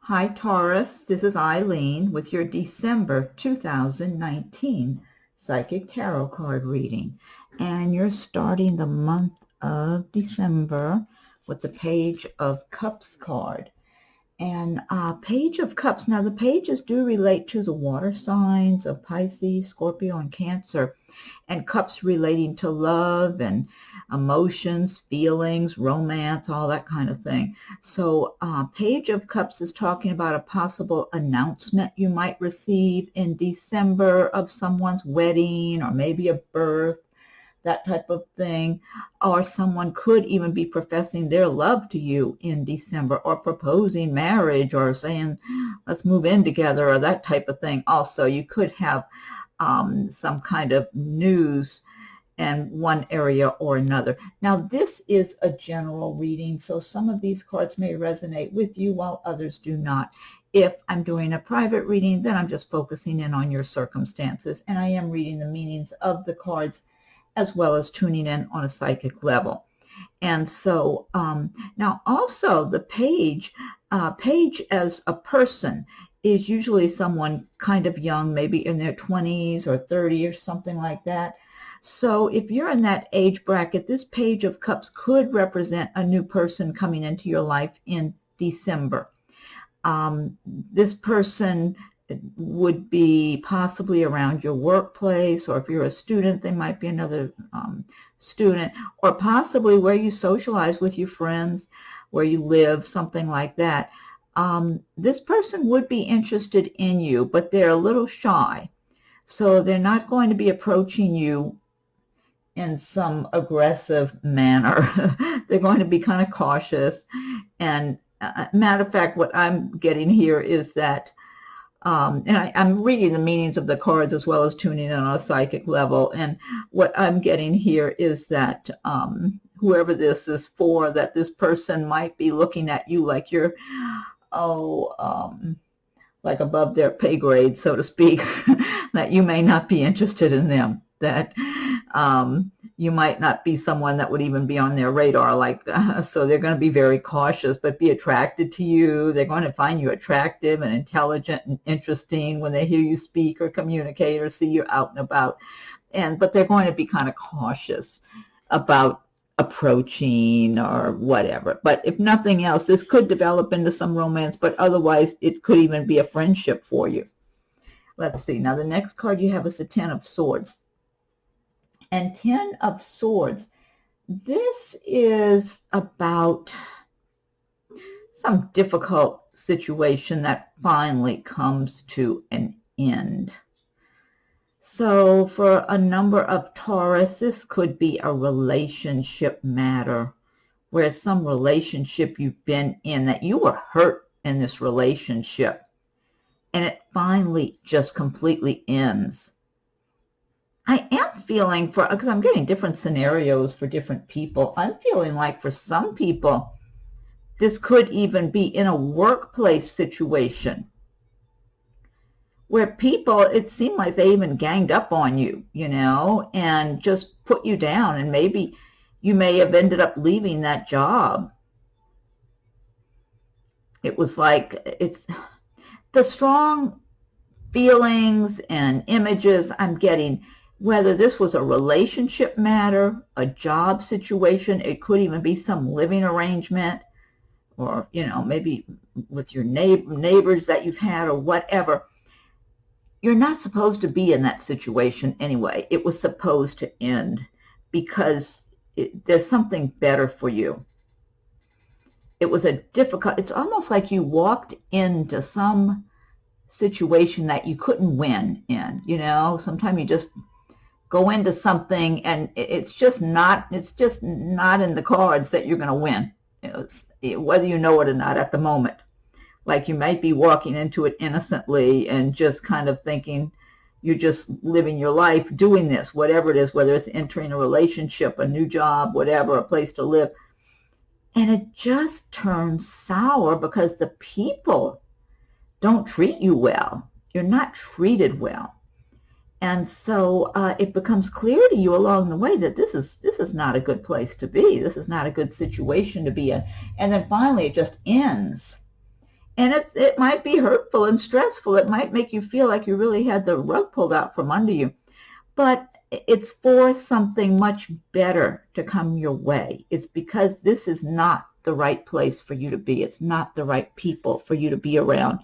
Hi Taurus, this is Eileen with your December 2019 Psychic Tarot card reading. And you're starting the month of December with the Page of Cups card. And Page of Cups, now the pages do relate to the water signs of Pisces, Scorpio, and Cancer. And cups relating to love and emotions, feelings, romance, all that kind of thing. So Page of Cups is talking about a possible announcement you might receive in December of someone's wedding or maybe a birth, that type of thing. Or someone could even be professing their love to you in December, or proposing marriage, or saying, let's move in together, or that type of thing. Also, you could have some kind of news in one area or another. Now, this is a general reading, so some of these cards may resonate with you while others do not. If I'm doing a private reading, then I'm just focusing in on your circumstances, and I am reading the meanings of the cards as well as tuning in on a psychic level. And so now also the page as a person is usually someone kind of young, maybe in their 20s or 30 or something like that. So if you're in that age bracket, this Page of Cups could represent a new person coming into your life in December. This person would be possibly around your workplace, or if you're a student, they might be another student, or possibly where you socialize with your friends, where you live, something like that. This person would be interested in you, but they're a little shy. So they're not going to be approaching you in some aggressive manner. They're going to be kind of cautious. And matter of fact, what I'm getting here is that, and I'm reading the meanings of the cards as well as tuning in on a psychic level. And what I'm getting here is that whoever this is for, that this person might be looking at you like you're, like above their pay grade, so to speak, that you may not be interested in them, that you might not be someone that would even be on their radar, so they're going to be very cautious, but be attracted to you. They're going to find you attractive and intelligent and interesting when they hear you speak or communicate or see you out and about. But they're going to be kind of cautious about approaching or whatever. But if nothing else, this could develop into some romance, but otherwise it could even be a friendship for you. Let's see. Now the next card you have is the Ten of Swords. And Ten of Swords, this is about some difficult situation that finally comes to an end. So for a number of Taurus, this could be a relationship matter, where some relationship you've been in, that you were hurt in this relationship, and it finally just completely ends. I am feeling, because I'm getting different scenarios for different people, I'm feeling like for some people, this could even be in a workplace situation, where people, it seemed like they even ganged up on you, and just put you down, and maybe you may have ended up leaving that job. It was like, it's the strong feelings and images I'm getting, whether this was a relationship matter, a job situation, it could even be some living arrangement, or, maybe with your neighbors that you've had or whatever. You're not supposed to be in that situation anyway. It was supposed to end because there's something better for you. It was it's almost like you walked into some situation that you couldn't win in, Sometimes you just go into something and it's just not in the cards that you're going to win, whether you know it or not at the moment. Like you might be walking into it innocently and just kind of thinking you're just living your life doing this, whatever it is, whether it's entering a relationship, a new job, whatever, a place to live. And it just turns sour because the people don't treat you well. You're not treated well. And so it becomes clear to you along the way that this is not a good place to be. This is not a good situation to be in. And then finally it just ends. And it might be hurtful and stressful. It might make you feel like you really had the rug pulled out from under you. But it's for something much better to come your way. It's because this is not the right place for you to be. It's not the right people for you to be around.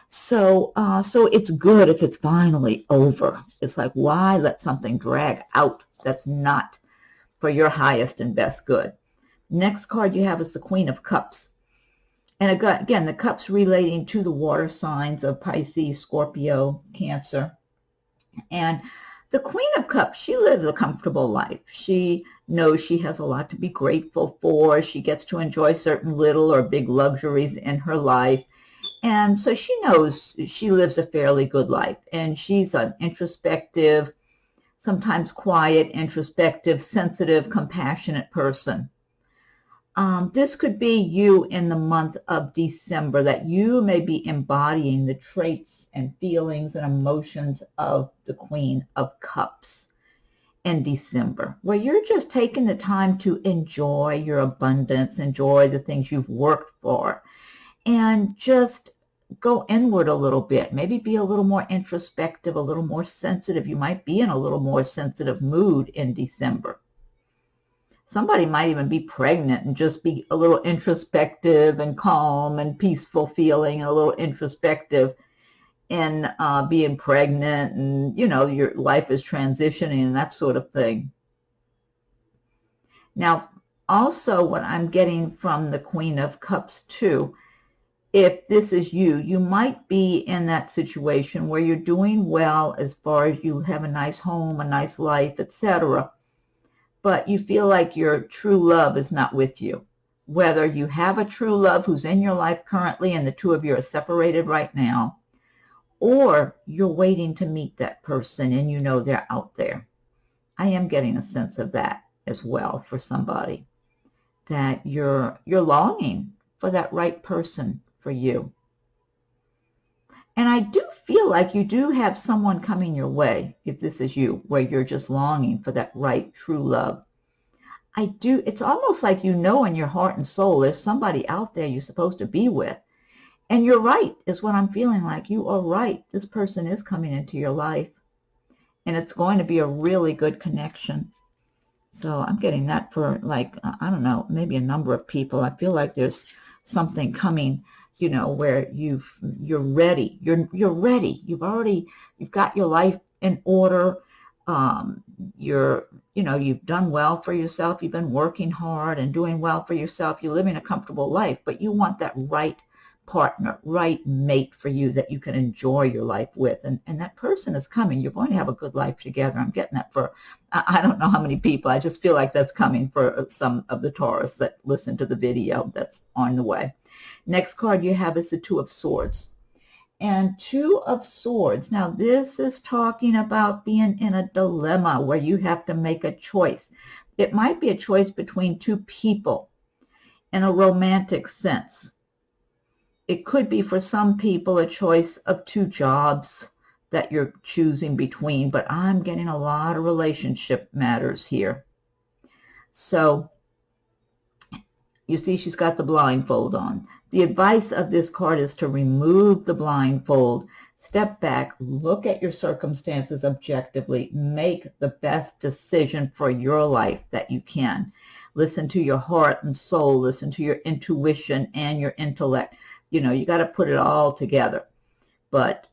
So it's good if it's finally over. It's like, why let something drag out that's not for your highest and best good? Next card you have is the Queen of Cups. And again, the cups relating to the water signs of Pisces, Scorpio, Cancer. And the Queen of Cups, she lives a comfortable life. She knows she has a lot to be grateful for. She gets to enjoy certain little or big luxuries in her life. And so she knows she lives a fairly good life. And she's an introspective, sometimes quiet, introspective, sensitive, compassionate person. This could be you in the month of December, that you may be embodying the traits and feelings and emotions of the Queen of Cups in December, where you're just taking the time to enjoy your abundance, enjoy the things you've worked for, and just go inward a little bit, maybe be a little more introspective, a little more sensitive. You might be in a little more sensitive mood in December. Somebody might even be pregnant and just be a little introspective and calm and peaceful feeling, and a little introspective in being pregnant, and, you know, your life is transitioning and that sort of thing. Now, also what I'm getting from the Queen of Cups too, if this is you, you might be in that situation where you're doing well as far as you have a nice home, a nice life, etc., but you feel like your true love is not with you. Whether you have a true love who's in your life currently and the two of you are separated right now, or you're waiting to meet that person and you know they're out there. I am getting a sense of that as well for somebody, that you're longing for that right person for you. And I do feel like you do have someone coming your way, if this is you, where you're just longing for that right, true love. It's almost like you know in your heart and soul there's somebody out there you're supposed to be with. And you're right, is what I'm feeling like. You are right. This person is coming into your life. And it's going to be a really good connection. So I'm getting that for, like, I don't know, maybe a number of people. I feel like there's something coming, you know, where you're ready. You're ready. You've got your life in order. You've done well for yourself. You've been working hard and doing well for yourself. You're living a comfortable life, but you want that right partner, right mate for you that you can enjoy your life with. And that person is coming. You're going to have a good life together. I'm getting that for, I don't know how many people. I just feel like that's coming for some of the Taurus that listen to the video that's on the way. Next card you have is the Two of Swords. And Two of Swords. Now, this is talking about being in a dilemma where you have to make a choice. It might be a choice between two people in a romantic sense. It could be, for some people, a choice of two jobs that you're choosing between, but I'm getting a lot of relationship matters here. So, you see she's got the blindfold on. The advice of this card is to remove the blindfold, step back, look at your circumstances objectively, make the best decision for your life that you can. Listen to your heart and soul, listen to your intuition and your intellect. You know, you got to put it all together. But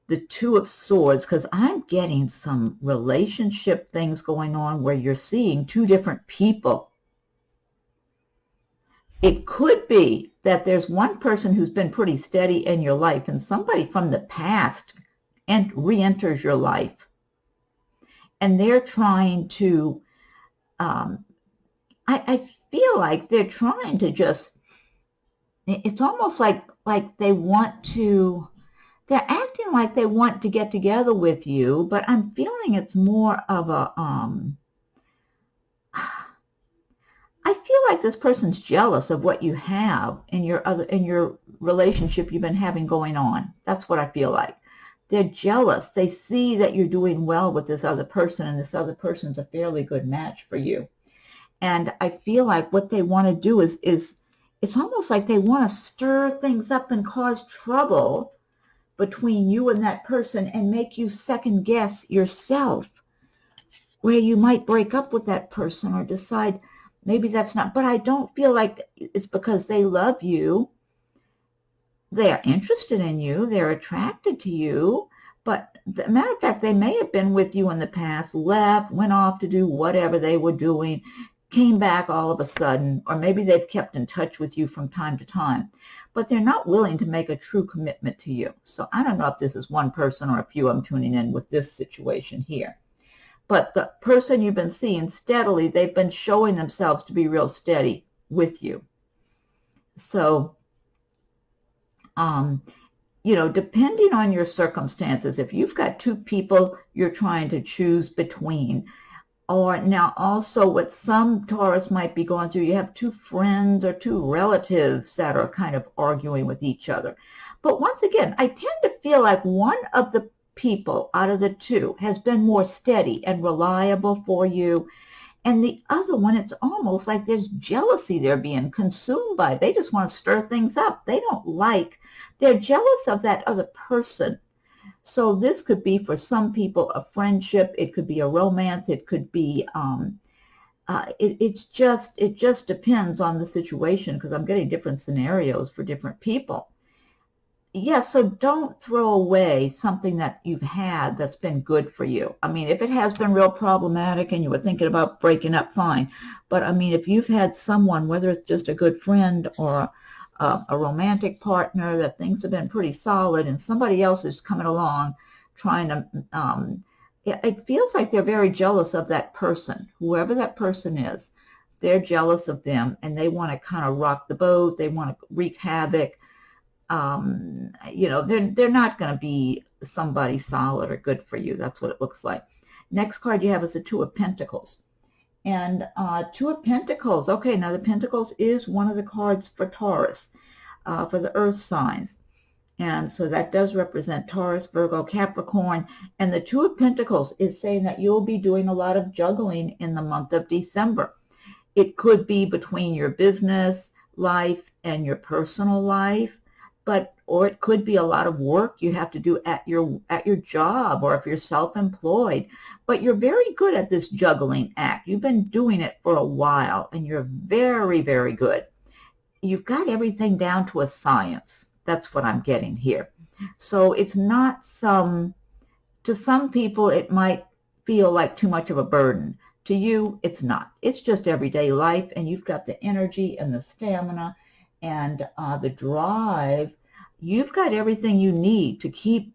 the Two of Swords, because I'm getting some relationship things going on where you're seeing two different people. It could be that there's one person who's been pretty steady in your life and somebody from the past re-enters your life. And they're trying to, I feel like they're trying to just, it's almost like they want to, they're acting like they want to get together with you, but I'm feeling it's more of a, I feel like this person's jealous of what you have in your relationship you've been having going on. That's what I feel like. They're jealous. They see that you're doing well with this other person, and this other person's a fairly good match for you. And I feel like what they want to do is it's almost like they want to stir things up and cause trouble between you and that person and make you second guess yourself, where you might break up with that person or decide maybe that's not. But I don't feel like it's because they love you. They are interested in you. They're attracted to you. But as a matter of fact, they may have been with you in the past, left, went off to do whatever they were doing, came back all of a sudden, or maybe they've kept in touch with you from time to time, but they're not willing to make a true commitment to you. So I don't know if this is one person or a few I'm tuning in with this situation here. But the person you've been seeing steadily, they've been showing themselves to be real steady with you. So, depending on your circumstances, if you've got two people you're trying to choose between, or now also what some Taurus might be going through, you have two friends or two relatives that are kind of arguing with each other. But once again, I tend to feel like one of the people out of the two has been more steady and reliable for you. And the other one, it's almost like there's jealousy they're being consumed by. They just want to stir things up. They're jealous of that other person. So this could be for some people a friendship. It could be a romance. It could be, it just depends on the situation, because I'm getting different scenarios for different people. Yeah, so don't throw away something that you've had that's been good for you. I mean, if it has been real problematic and you were thinking about breaking up, fine. But I mean, if you've had someone, whether it's just a good friend or a romantic partner, that things have been pretty solid, and somebody else is coming along trying to, it feels like they're very jealous of that person, whoever that person is. They're jealous of them, and they want to kind of rock the boat. They want to wreak havoc. They're not going to be somebody solid or good for you. That's what it looks like. Next card you have is the Two of Pentacles. And Two of Pentacles, okay, now the Pentacles is one of the cards for Taurus, for the earth signs. And so that does represent Taurus, Virgo, Capricorn. And the Two of Pentacles is saying that you'll be doing a lot of juggling in the month of December. It could be between your business life and your personal life, or it could be a lot of work you have to do at your job, or if you're self-employed. But you're very good at this juggling act. You've been doing it for a while, and you're very, very good. You've got everything down to a science. That's what I'm getting here. So it's not to some people, it might feel like too much of a burden. To you, it's not. It's just everyday life, and you've got the energy and the stamina and the drive. You've got everything you need to keep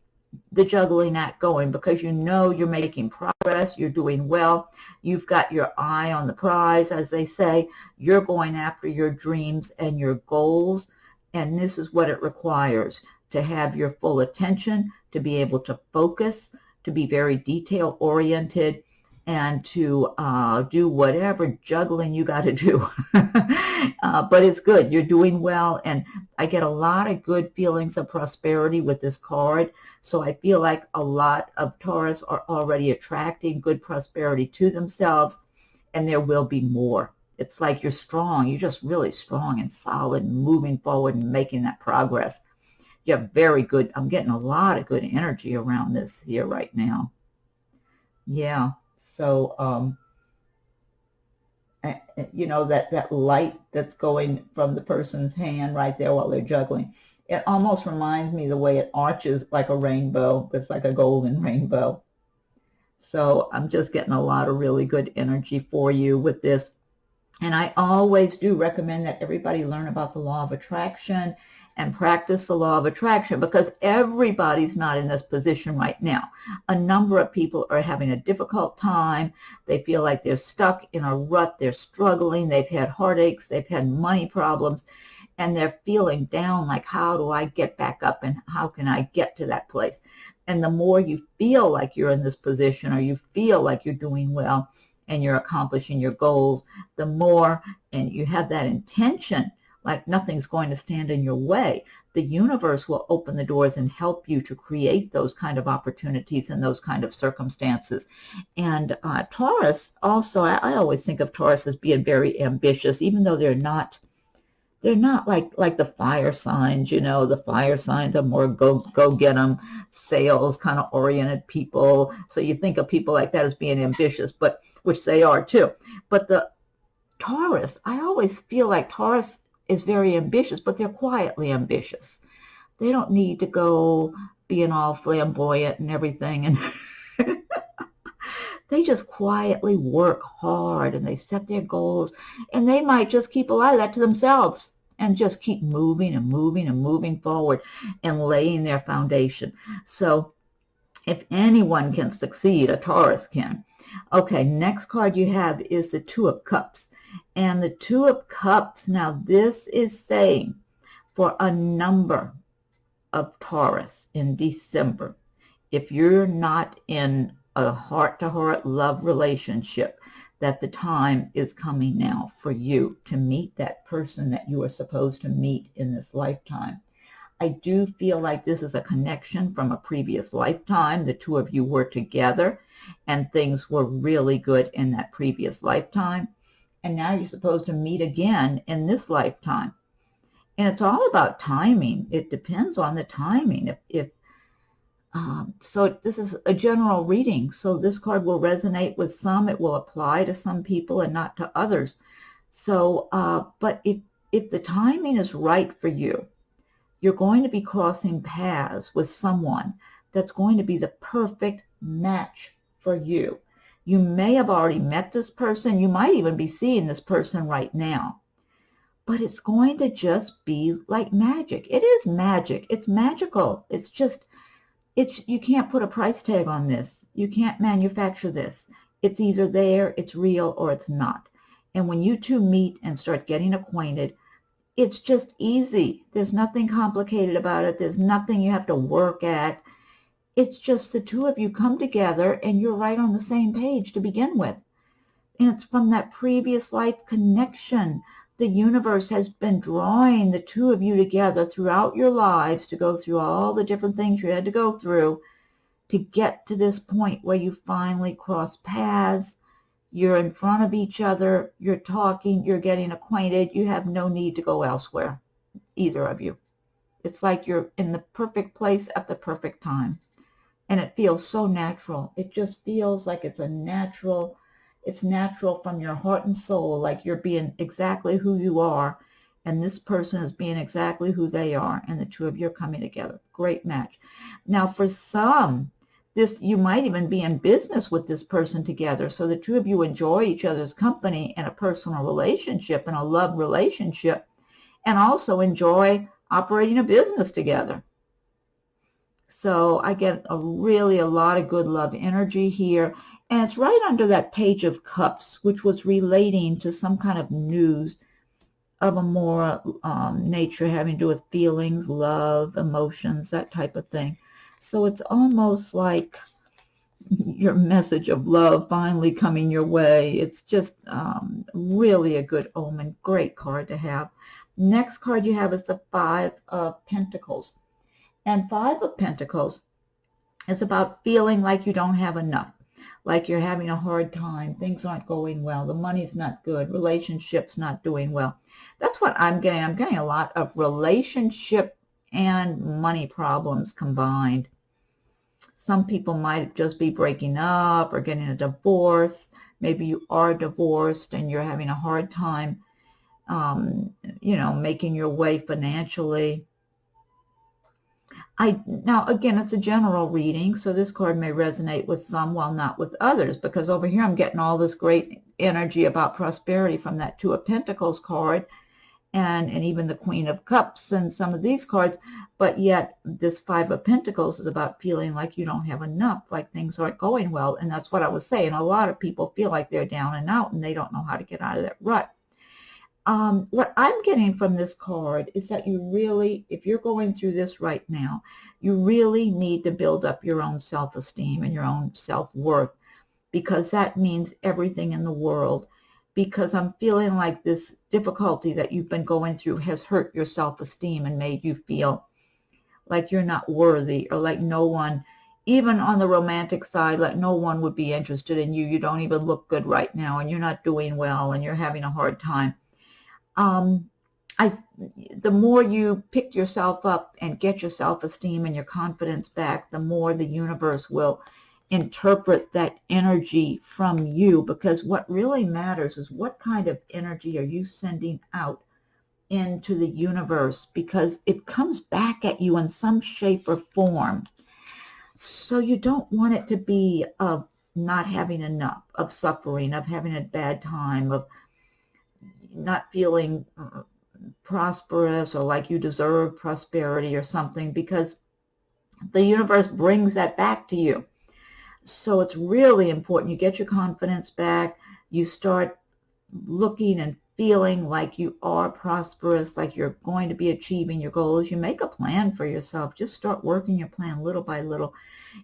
the juggling act going, because you know you're making progress, you're doing well, you've got your eye on the prize, as they say. You're going after your dreams and your goals, and this is what it requires: to have your full attention, to be able to focus, to be very detail oriented, and to do whatever juggling you got to do. But it's good. You're doing well, and I get a lot of good feelings of prosperity with this card. So I feel like a lot of Taurus are already attracting good prosperity to themselves, and there will be more. It's like you're strong. You're just really strong and solid and moving forward and making that progress. You're very good. I'm getting a lot of good energy around this here right now. Yeah. So, that light that's going from the person's hand right there while they're juggling, it almost reminds me the way it arches like a rainbow. It's like a golden rainbow. So I'm just getting a lot of really good energy for you with this. And I always do recommend that everybody learn about the law of attraction and practice the law of attraction, because everybody's not in this position right now. A number of people are having a difficult time. They feel like they're stuck in a rut. They're struggling. They've had heartaches. They've had money problems, and they're feeling down, like, how do I get back up, and how can I get to that place? And the more you feel like you're in this position, or you feel like you're doing well and you're accomplishing your goals, the more, and you have that intention, like nothing's going to stand in your way, the universe will open the doors and help you to create those kind of opportunities and those kind of circumstances. And Taurus, also, I always think of Taurus as being very ambitious, even though they're not They're not like the fire signs, you know. The fire signs are more go get 'em, sales kind of oriented people. So you think of people like that as being ambitious, but which they are too. But the Taurus, I always feel like Taurus is very ambitious, but they're quietly ambitious. They don't need to go being all flamboyant and everything, and they just quietly work hard and they set their goals, and they might just keep a lot of that to themselves and just keep moving and moving and moving forward and laying their foundation. So if anyone can succeed, a Taurus can. Okay, next card you have is the Two of Cups. And the Two of Cups, now this is saying for a number of Taurus in December, if you're not in a heart-to-heart love relationship, that the time is coming now for you to meet that person that you are supposed to meet in this lifetime. I do feel like this is a connection from a previous lifetime. The two of you were together and things were really good in that previous lifetime. And now you're supposed to meet again in this lifetime. And it's all about timing. It depends on the timing. So this is a general reading. So this card will resonate with some. It will apply to some people and not to others. So, but if the timing is right for you, you're going to be crossing paths with someone that's going to be the perfect match for you. You may have already met this person. You might even be seeing this person right now. But it's going to just be like magic. It is magic. It's magical. It's just, you can't put a price tag on this. You can't manufacture this. It's either there, it's real, or it's not. And when you two meet and start getting acquainted, it's just easy. There's nothing complicated about it. There's nothing you have to work at. It's just the two of you come together and you're right on the same page to begin with. And it's from that previous life connection. The universe has been drawing the two of you together throughout your lives to go through all the different things you had to go through to get to this point where you finally cross paths. You're in front of each other. You're talking. You're getting acquainted. You have no need to go elsewhere, either of you. It's like you're in the perfect place at the perfect time. And it feels so natural. It just feels like it's natural from your heart and soul, like you're being exactly who you are, and this person is being exactly who they are, and the two of you are coming together. Great match. Now, for some, you might even be in business with this person together, so the two of you enjoy each other's company in a personal relationship, in a love relationship, and also enjoy operating a business together. So I get a lot of good love energy here. And it's right under that Page of Cups, which was relating to some kind of news of a more nature having to do with feelings, love, emotions, that type of thing. So it's almost like your message of love finally coming your way. It's just really a good omen. Great card to have. Next card you have is the Five of Pentacles. And Five of Pentacles is about feeling like you don't have enough, like you're having a hard time, things aren't going well, the money's not good, relationships not doing well. That's what I'm getting. I'm getting a lot of relationship and money problems combined. Some people might just be breaking up or getting a divorce. Maybe you are divorced and you're having a hard time, making your way financially. Now, again, it's a general reading, so this card may resonate with some while not with others, because over here I'm getting all this great energy about prosperity from that Two of Pentacles card and even the Queen of Cups and some of these cards, but yet this Five of Pentacles is about feeling like you don't have enough, like things aren't going well, and that's what I was saying. A lot of people feel like they're down and out and they don't know how to get out of that rut. What I'm getting from this card is that you really, if you're going through this right now, you really need to build up your own self-esteem and your own self-worth, because that means everything in the world. Because I'm feeling like this difficulty that you've been going through has hurt your self-esteem and made you feel like you're not worthy, or like no one, even on the romantic side, like no one would be interested in you. You don't even look good right now, and you're not doing well, and you're having a hard time. the more you pick yourself up and get your self-esteem and your confidence back, the more the universe will interpret that energy from you, because what really matters is what kind of energy are you sending out into the universe, because it comes back at you in some shape or form. So you don't want it to be of not having enough, of suffering, of having a bad time, of not feeling prosperous or like you deserve prosperity or something, because the universe brings that back to you. So it's really important you get your confidence back, you start looking and feeling like you are prosperous, like you're going to be achieving your goals. You make a plan for yourself. Just start working your plan little by little.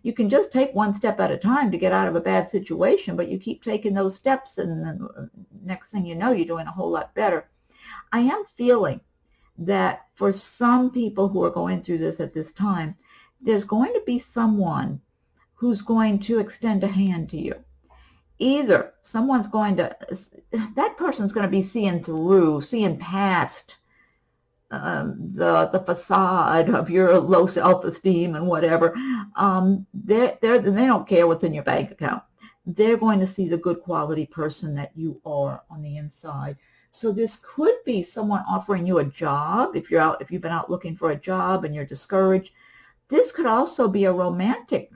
You can just take one step at a time to get out of a bad situation, but you keep taking those steps, and the next thing you know, you're doing a whole lot better. I am feeling that for some people who are going through this at this time, there's going to be someone who's going to extend a hand to you. Either someone's going to, that person's going to be seeing past the facade of your low self-esteem and whatever. They don't care what's in your bank account. They're going to see the good quality person that you are on the inside. So this could be someone offering you a job. If you've been out looking for a job and you're discouraged, this could also be a romantic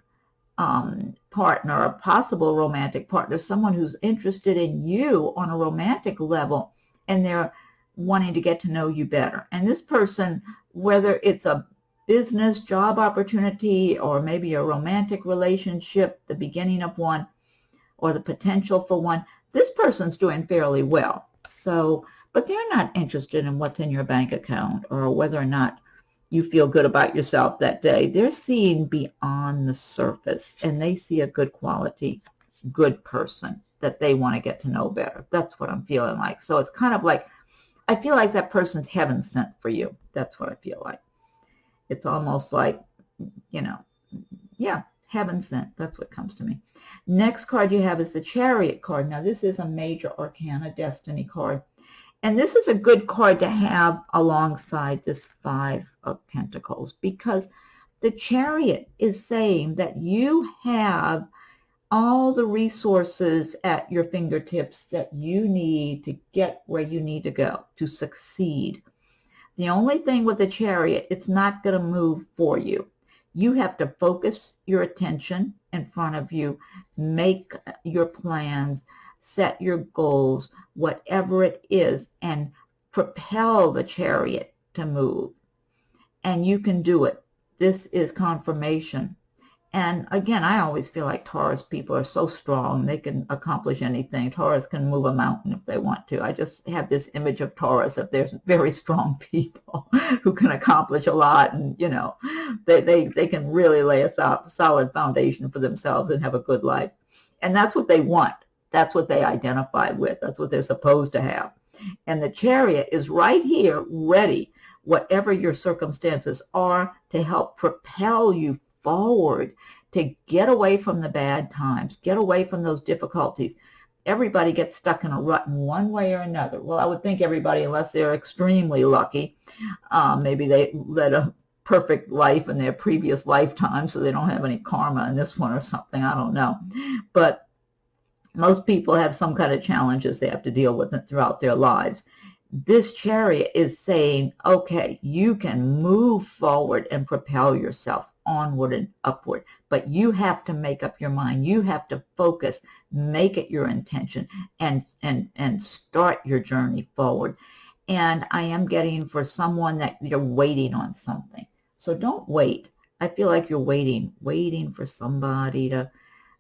partner, a possible romantic partner, someone who's interested in you on a romantic level, and they're wanting to get to know you better. And this person, whether it's a business job opportunity or maybe a romantic relationship, the beginning of one or the potential for one, this person's doing fairly well. So, but they're not interested in what's in your bank account or whether or not you feel good about yourself that day. They're seeing beyond the surface, and they see a good quality, good person that they want to get to know better. That's what I'm feeling like. So it's kind of like, I feel like that person's heaven sent for you. That's what I feel like. It's almost like, yeah, heaven sent. That's what comes to me. Next card you have is the Chariot card. Now this is a major arcana destiny card. And this is a good card to have alongside this Five of Pentacles, because the Chariot is saying that you have all the resources at your fingertips that you need to get where you need to go to succeed. The only thing with the Chariot, it's not going to move for you. You have to focus your attention in front of you, make your plans, set your goals, whatever it is, and propel the Chariot to move. And you can do it. This is confirmation. And again, I always feel like Taurus people are so strong. They can accomplish anything. Taurus can move a mountain if they want to. I just have this image of Taurus, that there's very strong people who can accomplish a lot. And, they can really lay a solid foundation for themselves and have a good life. And that's what they want. That's what they identify with. That's what they're supposed to have. And the Chariot is right here, ready, whatever your circumstances are, to help propel you forward, to get away from the bad times, get away from those difficulties. Everybody gets stuck in a rut in one way or another. Well, I would think everybody, unless they're extremely lucky, maybe they led a perfect life in their previous lifetime, so they don't have any karma in this one or something. I don't know. But most people have some kind of challenges they have to deal with throughout their lives. This Chariot is saying, okay, you can move forward and propel yourself onward and upward, but you have to make up your mind. You have to focus, make it your intention, and start your journey forward. And I am getting for someone that you're waiting on something. So don't wait. I feel like you're waiting for somebody to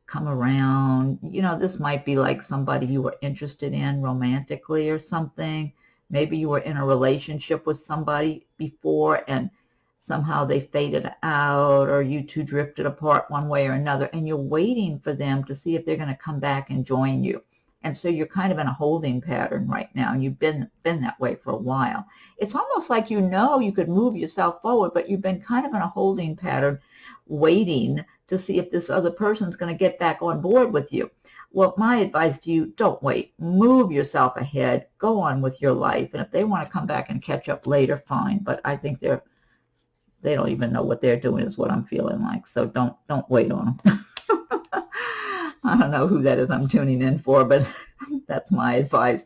come around. This might be like somebody you were interested in romantically or something. Maybe you were in a relationship with somebody before and somehow they faded out, or you two drifted apart one way or another, and you're waiting for them to see if they're going to come back and join you. And so you're kind of in a holding pattern right now, and you've been that way for a while. It's almost like you could move yourself forward, but you've been kind of in a holding pattern, waiting to see if this other person's going to get back on board with you. Well, my advice to you, don't wait. Move yourself ahead. Go on with your life. And if they want to come back and catch up later, fine. But I think they don't even know what they're doing is what I'm feeling like. So don't wait on them. I don't know who that is I'm tuning in for, but that's my advice.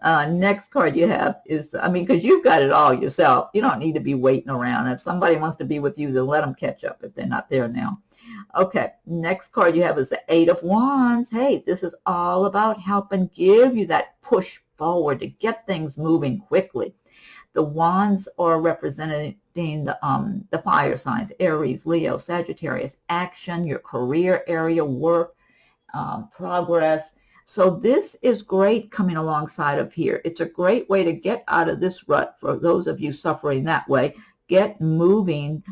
Next card you have is, I mean, because you've got it all yourself. You don't need to be waiting around. If somebody wants to be with you, then let them catch up if they're not there now. Okay, next card you have is the Eight of Wands. Hey, this is all about helping give you that push forward to get things moving quickly. The wands are representing the fire signs, Aries, Leo, Sagittarius, action, your career area, work, progress. So this is great coming alongside of here. It's a great way to get out of this rut for those of you suffering that way. Get moving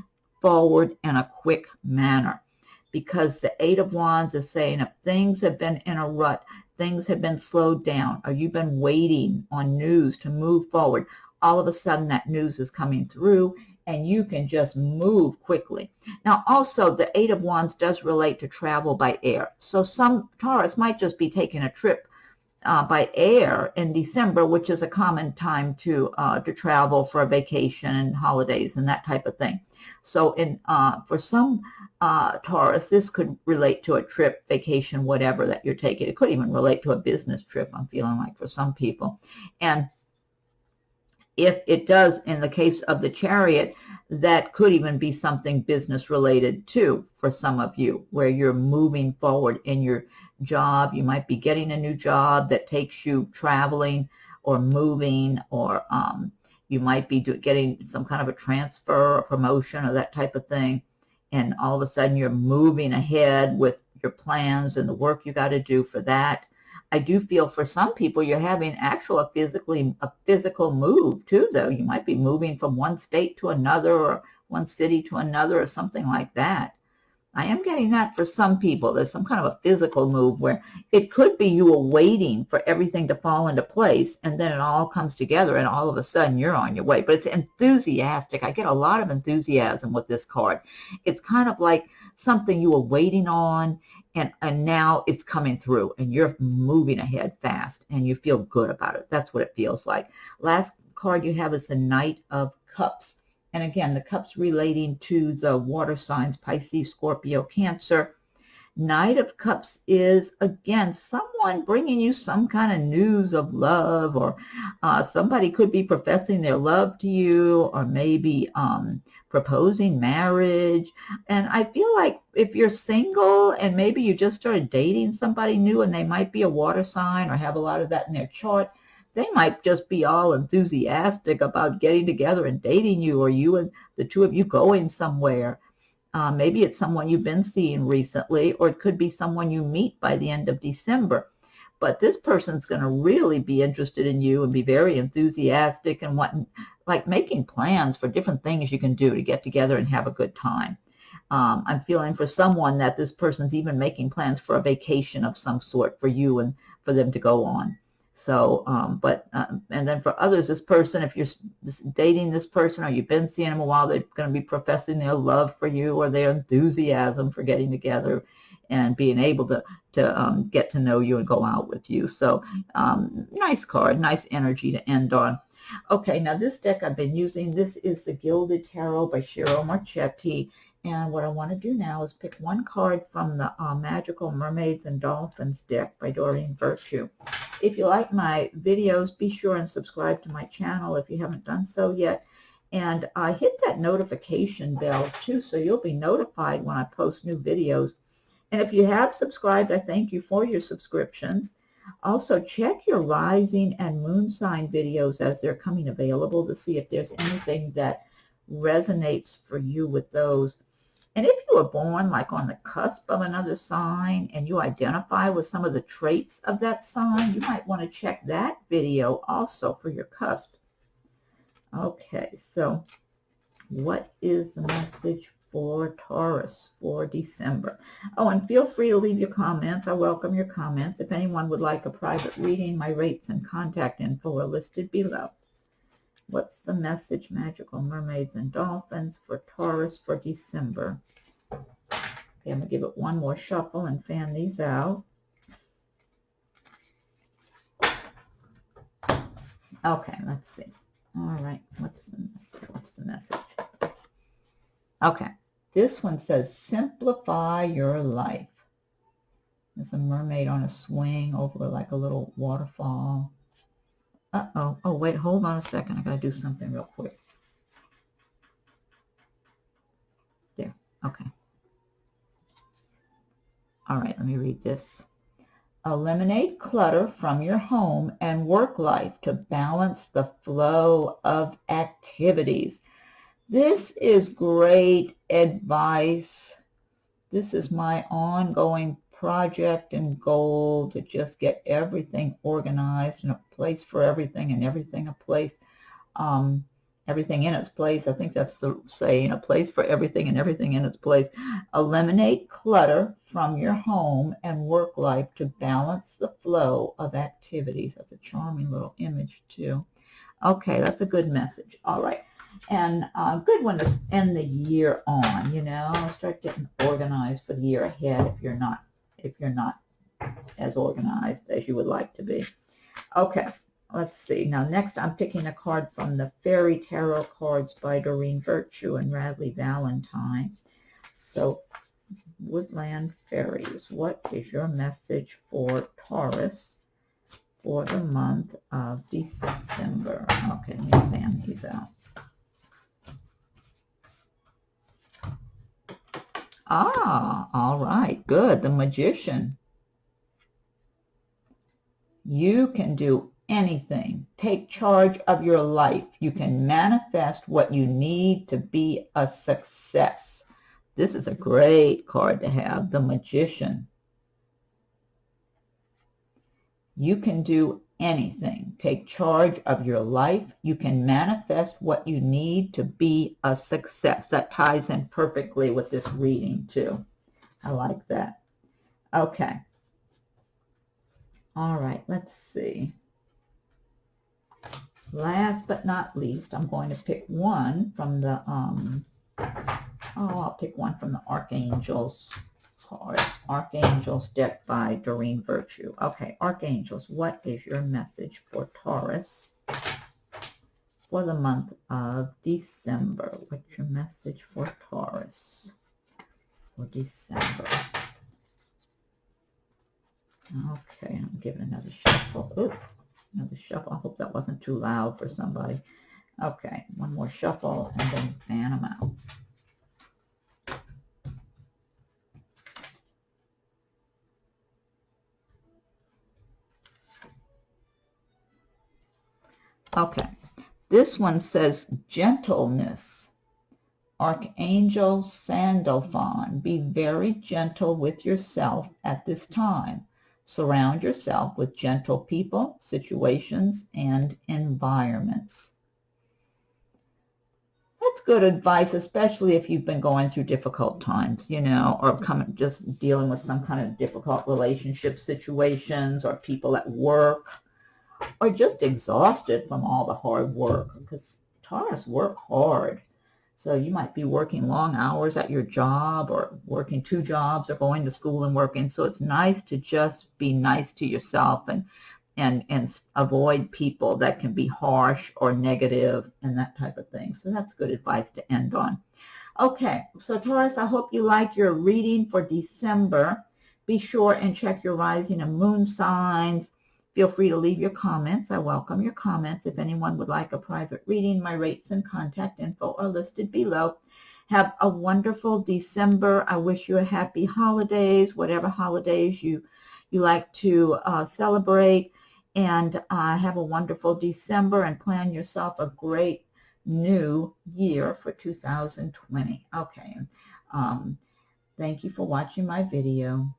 forward in a quick manner, because the Eight of Wands is saying if things have been in a rut, things have been slowed down, or you've been waiting on news to move forward, all of a sudden that news is coming through and you can just move quickly. Now, also, the Eight of Wands does relate to travel by air. So some Taurus might just be taking a trip by air in December, which is a common time to travel for a vacation and holidays and that type of thing. So for some Taurus, this could relate to a trip, vacation, whatever that you're taking. It could even relate to a business trip, I'm feeling like, for some people. And if it does, in the case of the Chariot, that could even be something business related too for some of you, where you're moving forward in your job. You might be getting a new job that takes you traveling or moving, or you might be getting some kind of a transfer or promotion or that type of thing. And all of a sudden you're moving ahead with your plans and the work you got to do for that. I do feel for some people you're having a physical move too, though. You might be moving from one state to another or one city to another or something like that. I am getting that for some people. There's some kind of a physical move where it could be you were waiting for everything to fall into place and then it all comes together and all of a sudden you're on your way. But it's enthusiastic. I get a lot of enthusiasm with this card. It's kind of like something you were waiting on, and now it's coming through and you're moving ahead fast and you feel good about it. That's what it feels like. Last card you have is the Knight of Cups. And again, the cups relating to the water signs, Pisces, Scorpio, Cancer. Knight of Cups is, again, someone bringing you some kind of news of love, or somebody could be professing their love to you, or maybe proposing marriage. And I feel like if you're single and maybe you just started dating somebody new and they might be a water sign or have a lot of that in their chart, they might just be all enthusiastic about getting together and dating you, or you and the two of you going somewhere. Maybe it's someone you've been seeing recently, or it could be someone you meet by the end of December. But this person's going to really be interested in you and be very enthusiastic and wanting, like, making plans for different things you can do to get together and have a good time. I'm feeling for someone that this person's even making plans for a vacation of some sort for you and for them to go on. So, and then for others, this person, if you're dating this person or you've been seeing them a while, they're going to be professing their love for you or their enthusiasm for getting together and being able to get to know you and go out with you. So, nice card, nice energy to end on. Okay, now this deck I've been using, this is the Gilded Tarot by Ciro Marchetti. And what I want to do now is pick one card from the Magical Mermaids and Dolphins deck by Doreen Virtue. If you like my videos, be sure and subscribe to my channel if you haven't done so yet. And hit that notification bell too, so you'll be notified when I post new videos. And if you have subscribed, I thank you for your subscriptions. Also, check your rising and moon sign videos as they're coming available to see if there's anything that resonates for you with those. And if you were born like on the cusp of another sign and you identify with some of the traits of that sign, you might want to check that video also for your cusp. Okay, so what is the message for Taurus for December? Oh, and feel free to leave your comments. I welcome your comments. If anyone would like a private reading, my rates and contact info are listed below. What's the message, Magical Mermaids and Dolphins, for Taurus for December? Okay, I'm going to give it one more shuffle and fan these out. Okay, let's see. All right, what's the message? What's the message? Okay, this one says, simplify your life. There's a mermaid on a swing over like a little waterfall. Uh-oh. Oh, wait, hold on a second. I got to do something real quick. There. Okay. All right, let me read this. Eliminate clutter from your home and work life to balance the flow of activities. This is great advice. This is my ongoing project and goal to just get everything organized and a place for everything and everything a place, everything in its place. I think that's the saying, a place for everything and everything in its place. Eliminate clutter from your home and work life to balance the flow of activities. That's a charming little image too. Okay, that's a good message. All right. And a good one to end the year on, you know, start getting organized for the year ahead if you're not as organized as you would like to be. Okay, let's see. Now, next I'm picking a card from the Fairy Tarot cards by Doreen Virtue and Radleigh Valentine. So, Woodland Fairies, what is your message for Taurus for the month of December? Okay, let me fan these out. Ah, all right, good. The Magician. You can do anything. Take charge of your life. You can manifest what you need to be a success. This is a great card to have, the Magician. You can do anything. Take charge of your life. You can manifest what you need to be a success. That ties in perfectly with this reading too. I like that. Okay. All right, let's see. Last but not least, I'm going to pick one from the, I'll pick one from the Archangels cards. Archangels deck by Doreen Virtue. Okay, Archangels, what is your message for Taurus for the month of December? What's your message for Taurus for December? Okay, I'm giving another shuffle. Ooh, another shuffle. I hope that wasn't too loud for somebody. Okay, one more shuffle and then fan them out. Okay, this one says gentleness. Archangel Sandalphon, be very gentle with yourself at this time. Surround yourself with gentle people, situations, and environments. That's good advice, especially if you've been going through difficult times, you know, or just dealing with some kind of difficult relationship situations or people at work, or just exhausted from all the hard work, because Taurus work hard. So you might be working long hours at your job or working 2 jobs or going to school and working. So it's nice to just be nice to yourself and avoid people that can be harsh or negative and that type of thing. So that's good advice to end on. Okay, so Taurus, I hope you like your reading for December. Be sure and check your rising and moon signs. Feel free to leave your comments. I welcome your comments. If anyone would like a private reading, my rates and contact info are listed below. Have a wonderful December. I wish you a happy holidays, whatever holidays you like to celebrate. And have a wonderful December and plan yourself a great new year for 2020. Okay. Thank you for watching my video.